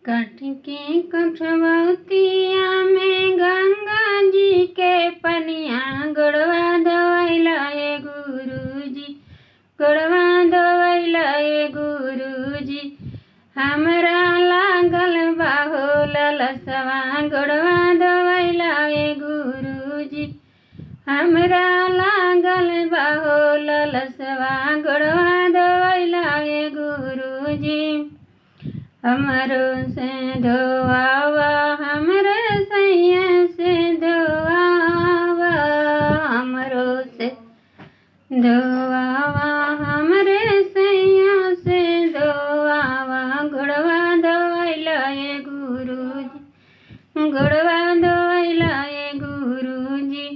कट के कठवतिया में गंगा जी के पनिया गोड़वा धोइला ए गुरुजी, गोड़वा धोइला ए गुरुजी। हमरा लागल बाहो ललसवा गोड़वा धोइला ए गुरुजी, हमरा लागल बाहो ललसवा गोड़वा धोइला ए गुरुजी। हमरो से धोआवा हमरे सैया से धोआवा, हमरो से धोआवा हमरे सैया से धोआवा गोड़वा धोइला ए गुरुजी, गोड़वा धोइला ए गुरुजी।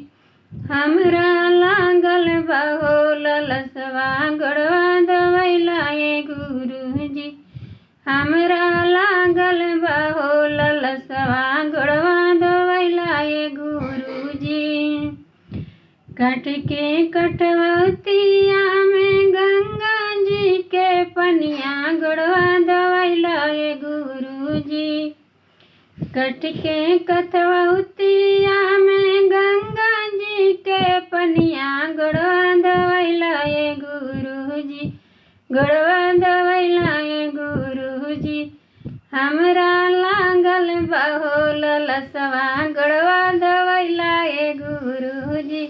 हमरा लागल बाहो ललसवा गोड़वा धोइला ए गुरुजी, हमरा लागल बाहो ललसवा गोड़वा धोइला ए गुरुजी। कट के कठवतिया में गंगा जी के पनिया गोड़वा धोइला ए गुरुजी, कट के कठवतिया में गंगा जी के पनिया गोड़वा धोइला ए गुरुजी, गोड़वा धोइला ए गुरुजी। हमरा लागल बाहो ललसवा गोड़वा धोइला ए गुरुजी,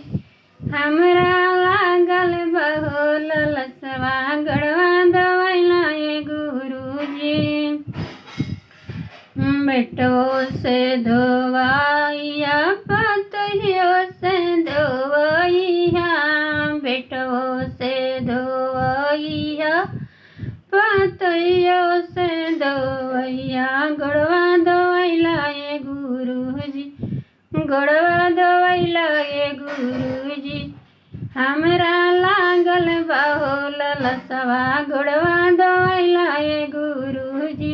हमरा लागल बाहो ललसवा गोड़वा धोइला ए गुरुजी। बेटो से धोवाइया पतोहियो से धोवैया, बेटो से धोवैया पतोहियो से धोवैया गोड़वा धोइला ए गुरुजी, गोड़वा धोइला ए गुरुजी। हमरा लागल बाहो ललसवा गोड़वा धोइला ए गुरुजी,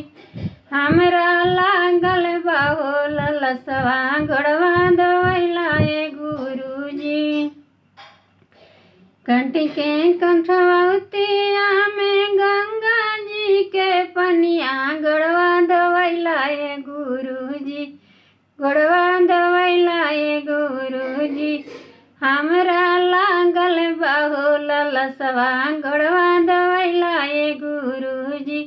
हमरा लागल बाहो ललसवा गोड़वा धोइला ए गुरुजी। कट के कठवतिया में गंगा जी के पनिया गोड़वा धोइला ए गुरुजी, गोड़वा धोइला ए गुरुजी। हमरा लागल बाहो ललसवा गोड़वा धोइला ए गुरुजी,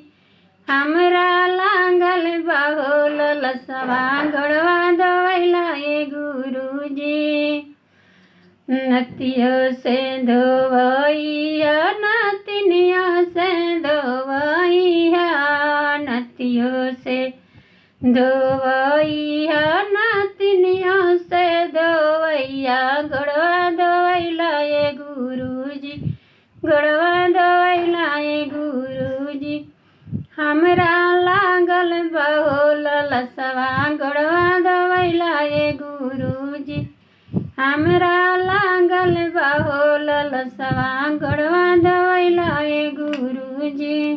हमरा लागल बाहो ललसवा गोड़वा धोइला ए गुरुजी। नतियो से धोवैया नतिनिया से धोवैया, नतियो से धोवैया नतिनिया से धोवैया गोड़वा धोइला ए गुरुजी, गोड़वा धोइला ए गुरुजी। हमरा लागल बाहो ललसवा गोड़वा धोइला ए गुरुजी, हमरा लागल बाहो ललसवा गोड़वा धोइला ए गुरुजी।